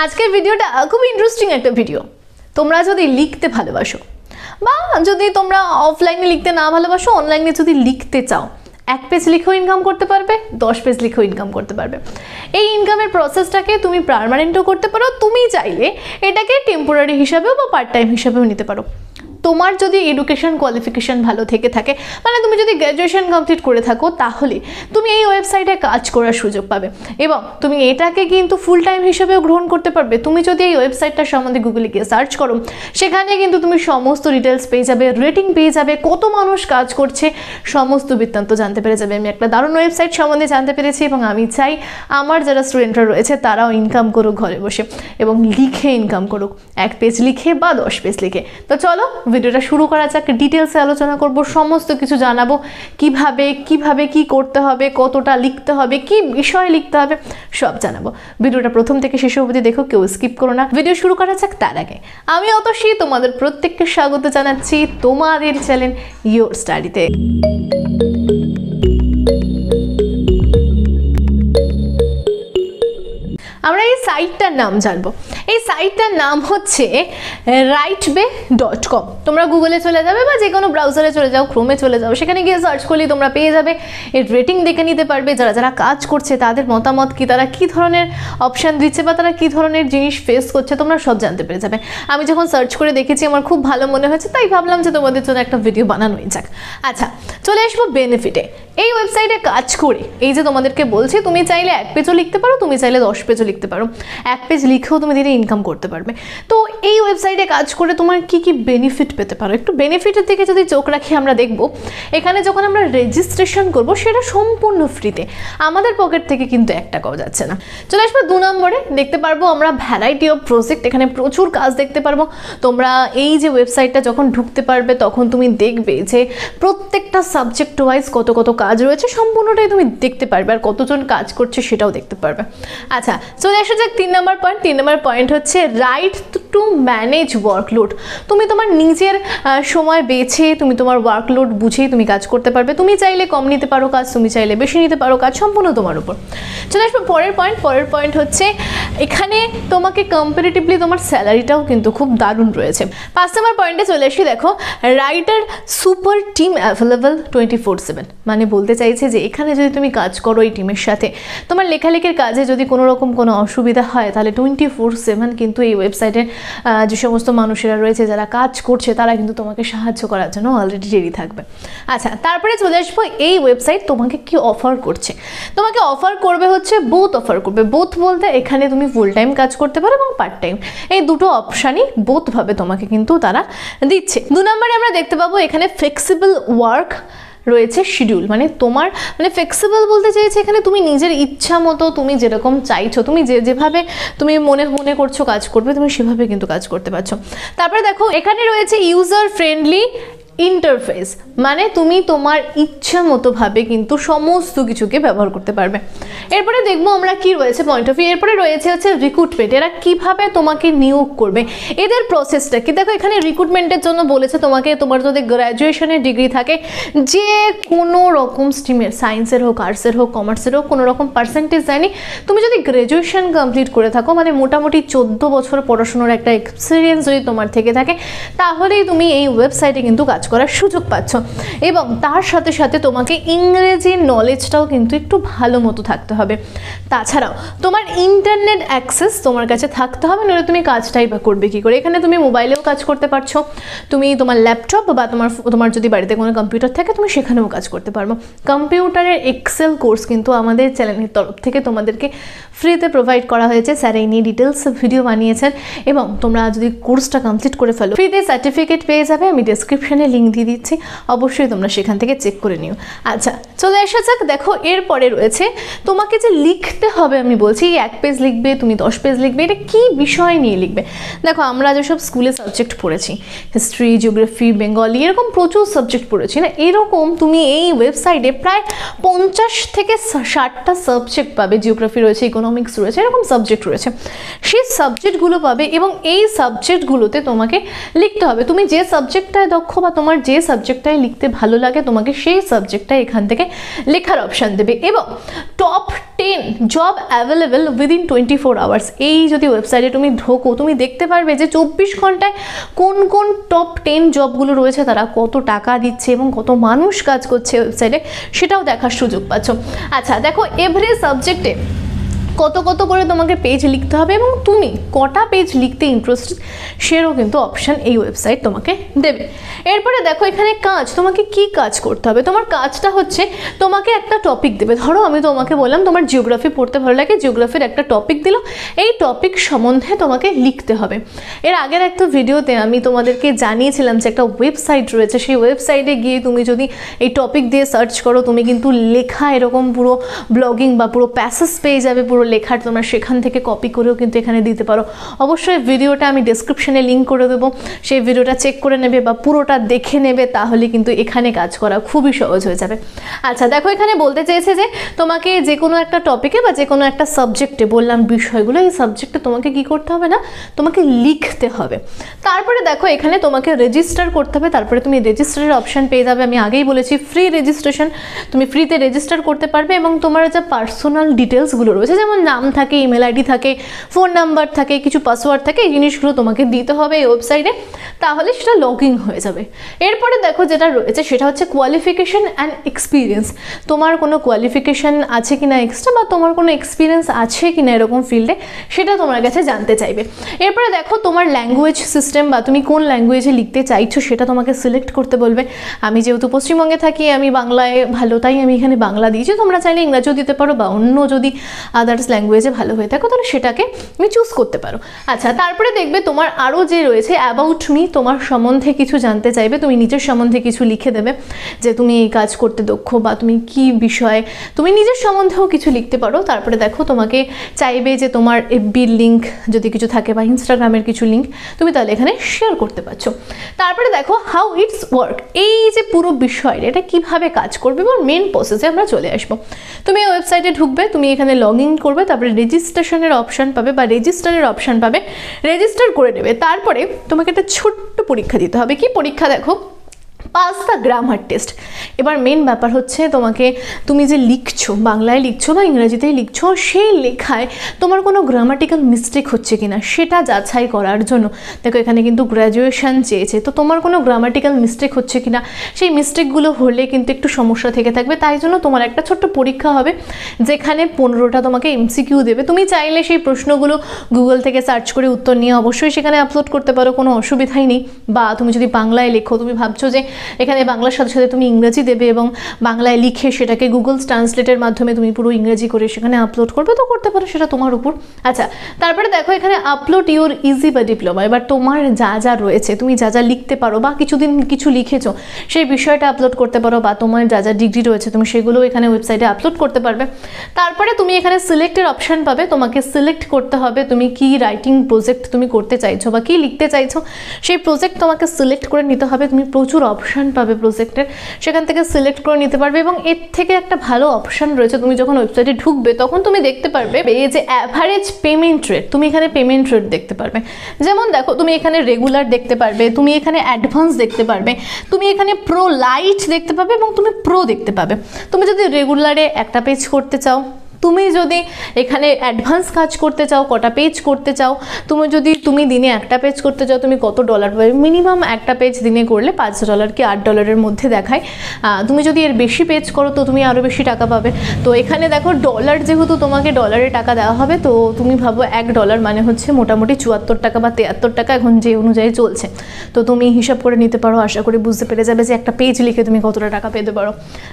আজকের ভিডিওটা খুব ইন্টারেস্টিং একটা ভিডিও। তোমরা যদি লিখতে ভালোবাসো বা যদি তোমরা অফলাইনে লিখতে না ভালোবাসো, অনলাইনে যদি লিখতে চাও, 1 পেজ লিখেও ইনকাম করতে পারবে, 10 পেজ লিখেও ইনকাম করতে পারবে। এই ইনকামের প্রসেসটাকে তুমি পার্মানেন্টও করতে পারো, তুমি চাইলে এটাকে টেম্পোরারি হিসাবেও বা পার্ট টাইম হিসাবেও নিতে পারো। তোমার যদি এডুকেশন কোয়ালিফিকেশন ভালো থেকে থাকে, মানে তুমি যদি গ্র্যাজুয়েশন কমপ্লিট করে থাকো, তাহলে তুমি এই ওয়েবসাইটে কাজ করার সুযোগ পাবে এবং তুমি এটাকে কিন্তু ফুল টাইম হিসেবেও গ্রহণ করতে পারবে। তুমি যদি এই ওয়েবসাইটটার সম্বন্ধে গুগলে গিয়ে সার্চ করো, সেখানে কিন্তু তুমি সমস্ত ডিটেলস পেয়ে যাবে, রেটিং পেয়ে যাবে, কত মানুষ কাজ করছে, সমস্ত বৃত্তান্ত জানতে পেরে যাবে। আমি একটা দারুণ ওয়েবসাইট সম্বন্ধে জানতে পেরেছি এবং আমি চাই আমার যারা স্টুডেন্টরা রয়েছে তারাও ইনকাম করুক ঘরে বসে এবং লিখে ইনকাম করুক, 1 পেজ লিখে বা 10 পেজ লিখে। তো চলো ভিডিওটা শুরু করা যাক। ডিটেলসে আলোচনা করব, সমস্ত কিছু জানাবো, কিভাবে কি করতে হবে, কতটা লিখতে হবে, কি বিষয় লিখতে হবে, সব জানাবো। ভিডিওটা প্রথম থেকে শেষ অবধি দেখো, কেউ স্কিপ করো না। ভিডিও শুরু করা যাক। তার আগে আমি অতসী তোমাদের প্রত্যেককে স্বাগত জানাচ্ছি তোমাদের চ্যানেল ইয়োর স্টাডিতে। আমরা এই সাইটটার নাম জানবো। এই সাইটটার নাম হচ্ছে writebe.com। তোমরা গুগলে চলে যাবে বা যে কোনো ব্রাউজারে চলে যাও, ক্রোমে চলে যাও, সেখানে গিয়ে সার্চ করলেই তোমরা পেয়ে যাবে। এর রেটিং দেখে নিতে পারবে, যারা কাজ করছে তাদের মতামত কি, তারা কি ধরনের অপশান দিচ্ছে বা তারা কি ধরনের জিনিস ফেস করছে, তোমরা সব জানতে পেরে যাবে। আমি যখন সার্চ করে দেখেছি আমার খুব ভালো মনে হয়েছে, তাই ভাবলাম যে তোমাদের জন্য একটা ভিডিও বানানোই যাক। আচ্ছা, চলে আসবো বেনিফিটে। এই ওয়েবসাইটে কাজ করে এই যে তোমাদেরকে বলছি, তুমি চাইলে 1 পেজও লিখতে পারো, তুমি চাইলে 10 পেজও লিখতে পারো, 1 পেজ লিখেও তুমি দিনে ইনকাম করতে পারবে। তো এই ওয়েবসাইটে কাজ করে তোমার কি কি বেনিফিট পেতে পারো, একটু বেনিফিটের দিকে যদি চোখ রাখি আমরা দেখব, এখানে যখন আমরা রেজিস্ট্রেশন করব সেটা সম্পূর্ণ ফ্রিতে, আমাদের পকেট থেকে কিন্তু 1 টাকাও যাচ্ছে না। চলে আসবো 2 নম্বরে, দেখতে পারবো আমরা ভ্যারাইটি অফ প্রজেক্ট, এখানে প্রচুর কাজ দেখতে পারবো। তোমরা এই যে ওয়েবসাইটটা যখন ঢুকতে পারবে তখন তুমি দেখবে যে প্রত্যেকটা সাবজেক্ট ওয়াইজ কত কত কাজ রয়েছে, সম্পূর্ণটাই তুমি দেখতে পারবে, আর কতজন কাজ করছে সেটাও দেখতে পারবে। আচ্ছা, চলে আসা যাক 3 নম্বর পয়েন্ট। 3 নম্বর পয়েন্ট হচ্ছে রাইট টু ম্যানেজ ওয়ার্কলোড। তুমি তোমার নিজের সময় বেছে তুমি তোমার ওয়ার্কলোড বুঝেই তুমি কাজ করতে পারবে। তুমি চাইলে কম নিতে পারো কাজ, তুমি চাইলে বেশি নিতে পারো কাজ, সম্পূর্ণ তোমার উপর। চলে আসবো পরের পয়েন্ট হচ্ছে এখানে তোমাকে কম্পারেটিভলি তোমার স্যালারিটাও কিন্তু খুব দারুণ রয়েছে। 5 নম্বর পয়েন্টে চলে আসি, দেখো রাইটার সুপার টিম অ্যাভেলেবল 24/7। মানে বলতে চাইছে যে এখানে যদি তুমি কাজ করো এই টিমের সাথে, তোমার লেখালেখির কাজে যদি কোনো রকম কোনো অসুবিধা হয়, তাহলে 24/7 কিন্তু এই ওয়েবসাইটের যে সমস্ত মানুষেরা রয়েছে যারা কাজ করছে তারা কিন্তু তোমাকে সাহায্য করার জন্য অলরেডি রেডি থাকবে। আচ্ছা, তারপরে চলে আসবো এই ওয়েবসাইট তোমাকে কি অফার করছে। তোমাকে অফার করবে হচ্ছে বোথ অফার করবে। বোথ বলতে এখানে তুমি ফুল টাইম কাজ করতে পারো এবং পার্ট টাইম, এই দুটো অপশানই বোথভাবে তোমাকে কিন্তু তারা দিচ্ছে। 2 নম্বরে আমরা দেখতে পাবো এখানে ফ্লেক্সিবল ওয়ার্ক রয়েছে শিডিউল। মানে তোমার ফ্লেক্সিবল বলতে চাইছে এখানে তুমি নিজের ইচ্ছা মতো তুমি যেরকম চাইছো, তুমি যেভাবে তুমি মনে করছো কাজ করবে, তুমি সেভাবে কিন্তু কাজ করতে পারছো। তারপরে দেখো এখানে রয়েছে ইউজার ফ্রেন্ডলি ইন্টারফেস। মানে তুমি তোমার ইচ্ছা মতো ভাবে কিন্তু সমস্ত কিছুকে ব্যবহার করতে পারবে। এরপরে দেখবো আমরা কি রয়েছে পয়েন্ট অফ ভিউ। এরপরে রয়েছে হচ্ছে রিক্রুটমেন্ট। এরা কিভাবে তোমাকে নিয়োগ করবে, এদের প্রসেসটা কি। দেখো এখানে রিক্রুটমেন্টের জন্য বলেছে তোমাকে, তোমার যদি গ্র্যাজুয়েশনের ডিগ্রি থাকে, যে কোনো রকম স্ট্রিমের, সায়েন্সের হোক, আর্টসের হোক, কমার্সের হোক, কোনো রকম পার্সেন্টেজ যায়নি, তুমি যদি গ্র্যাজুয়েশন কমপ্লিট করে থাকো, মানে মোটামুটি 14 বছর পড়াশোনার একটা এক্সপিরিয়েন্স যদি তোমার থেকে থাকে, তাহলেই তুমি এই ওয়েবসাইটে কিন্তু কাজ করার সুযোগ পাচ্ছ। এবং তার সাথে সাথে তোমাকে ইংরেজি নলেজটাও কিন্তু একটু ভালো মতো থাকতে হবে। তাছাড়াও তোমার ইন্টারনেট অ্যাক্সেস তোমার কাছে থাকতে হবে, নইলে তুমি কাজটাই বা করবে কী করে। এখানে তুমি মোবাইলেও কাজ করতে পারছো, তুমি তোমার ল্যাপটপ বা তোমার যদি বাড়িতে কোনো কম্পিউটার থাকে তুমি সেখানেও কাজ করতে পারবো। কম্পিউটারের এক্সেল কোর্স কিন্তু আমাদের চ্যানেলের তরফ থেকে তোমাদেরকে ফ্রিতে প্রোভাইড করা হয়েছে। স্যার এই নিয়ে ডিটেলস ভিডিও বানিয়েছেন এবং তোমরা যদি কোর্সটা কমপ্লিট করে ফেলো, ফ্রিতে সার্টিফিকেট পেয়ে যাবে। আমি ডেসক্রিপশানে লিঙ্ক দিয়ে দিচ্ছি, অবশ্যই তোমরা সেখান থেকে চেক করে নিও। আচ্ছা, চলে আসা যাক। দেখো এরপরে রয়েছে তোমাকে যে লিখতে হবে, আমি বলছি 1 পেজ লিখবে, তুমি 10 পেজ লিখবে, এটা কি বিষয় নিয়ে লিখবে। দেখো আমরা যেসব স্কুলে সাবজেক্ট পড়েছি, হিস্ট্রি, জিওগ্রাফি, বেঙ্গলি, এরকম প্রচুর সাবজেক্ট পড়েছি না, এরকম তুমি এই ওয়েবসাইটে প্রায় 50 থেকে 60টা সাবজেক্ট পাবে। জিওগ্রাফি রয়েছে, ইকোনমিক্স রয়েছে, এরকম সাবজেক্ট রয়েছে, সেই সাবজেক্টগুলো পাবে এবং এই সাবজেক্টগুলোতে তোমাকে লিখতে হবে। তুমি যে সাবজেক্টটায় দক্ষ বা তোমার যে সাবজেক্টটাই লিখতে ভালো লাগে তোমাকে সেই সাবজেক্টটা এখান থেকে লেখার অপশান দেবে। এবং top 10 job available within 24 hours, এই যদি ওয়েবসাইটে তুমি ঢোকো তুমি দেখতে পারবে যে 24 ঘন্টায় কোন কোন টপ 10 জবগুলো রয়েছে, তারা কত টাকা দিচ্ছে এবং কত মানুষ কাজ করছে ওয়েবসাইটে, সেটাও দেখার সুযোগ পাচ্ছ। আচ্ছা দেখো, এভরি সাবজেক্টে কত কত করে তোমাকে পেজ লিখতে হবে এবং তুমি কটা পেজ লিখতে ইন্টারেস্টেড সেরও কিন্তু অপশান এই ওয়েবসাইট তোমাকে দেবে। এরপরে দেখো এখানে কাজ, তোমাকে কি কাজ করতে হবে। তোমার কাজটা হচ্ছে তোমাকে একটা টপিক দেবে। ধরো আমি তোমাকে বললাম তোমার জিওগ্রাফি পড়তে ভালো লাগে, জিওগ্রাফির একটা টপিক দিল, এই টপিক সম্বন্ধে তোমাকে লিখতে হবে। এর আগের একটা ভিডিওতে আমি তোমাদেরকে জানিয়েছিলাম যে একটা ওয়েবসাইট রয়েছে, সেই ওয়েবসাইটে গিয়ে তুমি যদি এই টপিক দিয়ে সার্চ করো তুমি কিন্তু লেখা এরকম পুরো ব্লগিং বা পুরো প্যাসেজ পেয়ে যাবে, পুরো লেখার তোমরা সেখান থেকে কপি করেও কিন্তু এখানে দিতে পারো। অবশ্যই ভিডিওটা আমি ডেসক্রিপশনে লিঙ্ক করে দেবো, সেই ভিডিওটা চেক করে নেবে বা পুরোটা দেখে নেবে, তাহলে কিন্তু এখানে কাজ করা খুবই সহজ হয়ে যাবে। আচ্ছা দেখো, এখানে বলতে চেয়েছে যে তোমাকে যে কোনো একটা টপিকে বা যে কোনো একটা সাবজেক্টে, বললাম বিষয়গুলো, এই সাবজেক্টে তোমাকে কি করতে হবে না, তোমাকে লিখতে হবে। তারপরে দেখো এখানে তোমাকে রেজিস্টার করতে হবে, তারপরে তুমি রেজিস্টারের অপশান পেয়ে যাবে। আমি আগেই বলেছি ফ্রি রেজিস্ট্রেশন, তুমি ফ্রিতে রেজিস্টার করতে পারবে এবং তোমার যা পার্সোনাল ডিটেলসগুলো রয়েছে, যেমন নাম থাকে, ইমেল আইডি থাকে, ফোন নাম্বার থাকে, কিছু পাসওয়ার্ড থাকে, এই জিনিসগুলো তোমাকে দিতে হবে এই ওয়েবসাইটে, তাহলে সেটা লগ ইন হয়ে যাবে। এরপরে দেখো যেটা রয়েছে সেটা হচ্ছে কোয়ালিফিকেশন অ্যান্ড এক্সপিরিয়েন্স। তোমার কোনো কোয়ালিফিকেশান আছে কিনা এক্সট্রা, বা তোমার কোনো এক্সপিরিয়েন্স আছে কিনা এরকম ফিল্ডে, সেটা তোমার কাছে জানতে চাইবে। এরপরে দেখো তোমার ল্যাঙ্গুয়েজ সিস্টেম বা তুমি কোন ল্যাঙ্গুয়েজে লিখতে চাইছো সেটা তোমাকে সিলেক্ট করতে বলবে। আমি যেহেতু পশ্চিমবঙ্গে থাকি, আমি বাংলায় ভালো, তাই আমি এখানে বাংলা দিয়েছি। তোমরা চাইলে ইংরাজিও দিতে পারো বা অন্য যদি আদার্স ল্যাঙ্গুয়েজে ভালো হয়ে থাকো তাহলে সেটাকে তুমি চুজ করতে পারো। আচ্ছা তারপরে দেখবে তোমার আরও যে রয়েছে অ্যাবাউট মি, তোমার সম্বন্ধে কিছু জানতে চাইবে, তুমি নিজের সম্বন্ধে কিছু লিখে দেবে যে তুমি এই কাজ করতে দক্ষ বা তুমি কি বিষয়ে, তুমি নিজের সম্বন্ধেও কিছু লিখতে পারো। তারপরে দেখো তোমাকে চাইবে যে তোমার এফবির লিঙ্ক যদি কিছু থাকে বা ইনস্টাগ্রামের কিছু লিঙ্ক তুমি তাহলে এখানে শেয়ার করতে পারছো। তারপরে দেখো হাউ ইটস ওয়ার্ক, এই যে পুরো বিষয়টা এটা কিভাবে কাজ করবে এবং মেন প্রসেসে আমরা চলে আসবো। তুমি এই ওয়েবসাইটে ঢুকবে, তুমি এখানে লগ ইন করবে, তারপরে রেজিস্ট্রেশনের অপশান পাবে বা রেজিস্টারের অপশান পাবে, রেজিস্টার করে নেবে। তারপরে তোমাকে একটা ছোট্ট পরীক্ষা দিতে হবে। কি পরীক্ষা? দেখো, পাস দ্য গ্রামার টেস্ট। এবার মেন ব্যাপার হচ্ছে তোমাকে, তুমি যে লিখছো, বাংলায় লিখছো বা ইংরেজিতেই লিখছো, সেই লেখায় তোমার কোনো গ্রামাটিক্যাল মিস্টেক হচ্ছে কিনা সেটা যাচাই করার জন্য। দেখো এখানে কিন্তু গ্র্যাজুয়েশন চেয়েছে, তো তোমার কোনো গ্রামাটিক্যাল মিস্টেক হচ্ছে কিনা, সেই মিস্টেকগুলো হলে কিন্তু একটু সমস্যা থেকে থাকবে। তাই জন্য তোমার একটা ছোট্ট পরীক্ষা হবে, যেখানে 15টা তোমাকে এমসিকিউ দেবে। তুমি চাইলে সেই প্রশ্নগুলো গুগল থেকে সার্চ করে উত্তর নিয়ে অবশ্যই সেখানে আপলোড করতে পারো, কোনো অসুবিধাই নেই। বা তুমি যদি বাংলায় লেখো, তুমি ভাবছো যে এখানে বাংলার সাথে সাথে তুমি ইংরেজি দেবে এবং বাংলায় লিখে সেটাকে গুগল ট্রান্সলেটের মাধ্যমে তুমি পুরো ইংরেজি করে সেখানে আপলোড করবে, তো করতে পারো, সেটা তোমার উপর। আচ্ছা তারপরে দেখো এখানে আপলোড ইউর ইজি বা ডিপ্লোমা। এবার তোমার যা যা রয়েছে, তুমি যা যা লিখতে পারো বা কিছুদিন কিছু লিখেছো সেই বিষয়টা আপলোড করতে পারো, বা তোমার যা যা ডিগ্রি রয়েছে তুমি সেগুলো এখানে ওয়েবসাইটে আপলোড করতে পারবে। তারপরে তুমি এখানে সিলেক্টের অপশান পাবে, তোমাকে সিলেক্ট করতে হবে তুমি কি রাইটিং প্রজেক্ট তুমি করতে চাইছো বা কি লিখতে চাইছো, সেই প্রজেক্ট তোমাকে সিলেক্ট করে নিতে হবে। তুমি প্রচুর অপশান পাবে প্রজেক্টের, সেখান থেকে সিলেক্ট করে নিতে পারবে। এবং এর থেকে একটা ভালো অপশান রয়েছে, তুমি যখন ওয়েবসাইটে ঢুকবে তখন তুমি দেখতে পারবে এই যে অ্যাভারেজ পেমেন্ট রেট, তুমি এখানে পেমেন্ট রেট দেখতে পারবে। যেমন দেখো তুমি এখানে রেগুলার দেখতে পারবে, তুমি এখানে অ্যাডভান্স দেখতে পারবে, তুমি এখানে প্রো লাইট দেখতে পাবে এবং তুমি প্রো দেখতে পাবে। তুমি যদি রেগুলারে একটা পেজ করতে চাও, তুমি যদি এখানে অ্যাডভান্স কাজ করতে চাও, কটা পেজ করতে চাও, তুমি দিনে একটা পেজ করতে চাও, তুমি কত ডলার পাবে। মিনিমাম একটা পেজ দিনে করলে $5 কি $8 মধ্যে দেখায়। তুমি যদি এর বেশি পেজ করো তো তুমি আরও বেশি টাকা পাবে। তো এখানে দেখো ডলার, যেহেতু তোমাকে ডলারে টাকা দেওয়া হবে, তো তুমি ভাবো $1 মানে হচ্ছে মোটামুটি 74 টাকা বা 73 টাকা এখন যে অনুযায়ী চলছে। তো তুমি হিসাব করে নিতে পারো, আশা করি বুঝতে পেরে যাবে যে একটা পেজ লিখে তুমি কতটা টাকা পেতে পারো।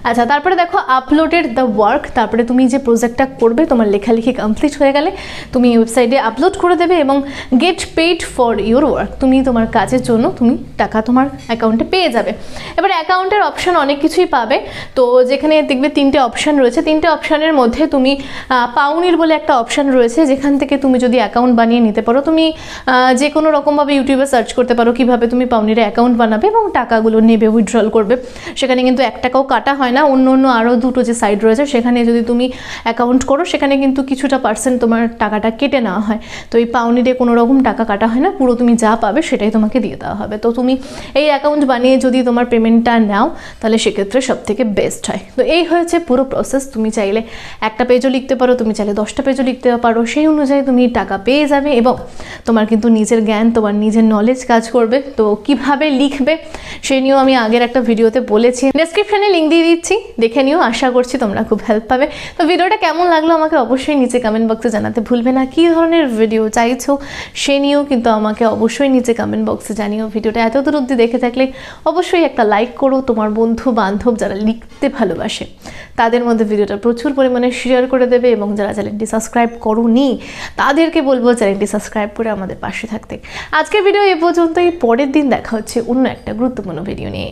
আচ্ছা তারপরে দেখো আপলোডেড দ্য ওয়ার্ক, তারপরে তুমি যে প্রজেক্ট করবে, তোমার লেখালেখি কমপ্লিট হয়ে গেলে তুমি ওয়েবসাইটে আপলোড করে দেবে এবং gate paid for your work, তুমি তোমার কাজের জন্য তুমি টাকা তোমার অ্যাকাউন্টে পেয়ে যাবে। এবার অ্যাকাউন্টের অপশান অনেক কিছুই পাবে, তো যেখানে দেখবে 3টে অপশান রয়েছে, 3টে অপশানের মধ্যে তুমি পাউনির বলে একটা অপশান রয়েছে, যেখান থেকে তুমি যদি অ্যাকাউন্ট বানিয়ে নিতে পারো, তুমি যে কোনো রকমভাবে ইউটিউবে সার্চ করতে পারো কীভাবে তুমি পাউনিরে অ্যাকাউন্ট বানাবে এবং টাকাগুলো নেবে, উইথড্রল করবে। সেখানে কিন্তু 1 টাকাও কাটা হয় না। অন্য আরও 2টো যে সাইট রয়েছে সেখানে যদি তুমি অ্যাকাউন্ট করো সেখানে কিন্তু কিছুটা পার্সেন্ট তোমার টাকাটা কেটে নেওয়া হয়। তো এই পাউনিতে কোনো রকম টাকা কাটা হয় না, পুরো তুমি যা পাবে সেটাই তোমাকে দিয়ে দেওয়া হবে। তো তুমি এই অ্যাকাউন্ট বানিয়ে যদি তোমার পেমেন্টটা নাও তাহলে সেক্ষেত্রে সবথেকে বেস্ট হয়। তো এই হয়েছে পুরো প্রসেস। তুমি চাইলে একটা পেজও লিখতে পারো, তুমি চাইলে 10টা পেজও লিখতে পারো, সেই অনুযায়ী তুমি টাকা পেয়ে যাবে এবং তোমার কিন্তু নিজের জ্ঞান, তোমার নিজের নলেজ কাজ করবে। তো কিভাবে লিখবে সেই নিয়েও আমি আগের একটা ভিডিওতে বলেছি, ডেসক্রিপশনে লিঙ্ক দিয়ে দিচ্ছি, দেখে নিও। আশা করছি তোমরা খুব হেল্প পাবে। তো ভিডিওটা কেমন লাগলো আমাকে অবশ্যই নিচে কমেন্ট বক্সে জানাতে ভুলবে না। কী ধরনের ভিডিও চাইছো সে নিয়েও কিন্তু আমাকে অবশ্যই নিচে কমেন্ট বক্সে জানিও। ভিডিওটা এত দূর অবধি দেখে থাকলে অবশ্যই একটা লাইক করো। তোমার বন্ধু বান্ধব যারা লিখতে ভালোবাসে তাদের মধ্যে ভিডিওটা প্রচুর পরিমাণে শেয়ার করে দেবে এবং যারা চ্যানেলটি সাবস্ক্রাইব করোনি তাদেরকে বলবো চ্যানেলটি সাবস্ক্রাইব করে আমাদের পাশে থাকতে। আজকের ভিডিও এ পর্যন্তই। পরের দিন দেখা হচ্ছে অন্য একটা গুরুত্বপূর্ণ ভিডিও নিয়ে।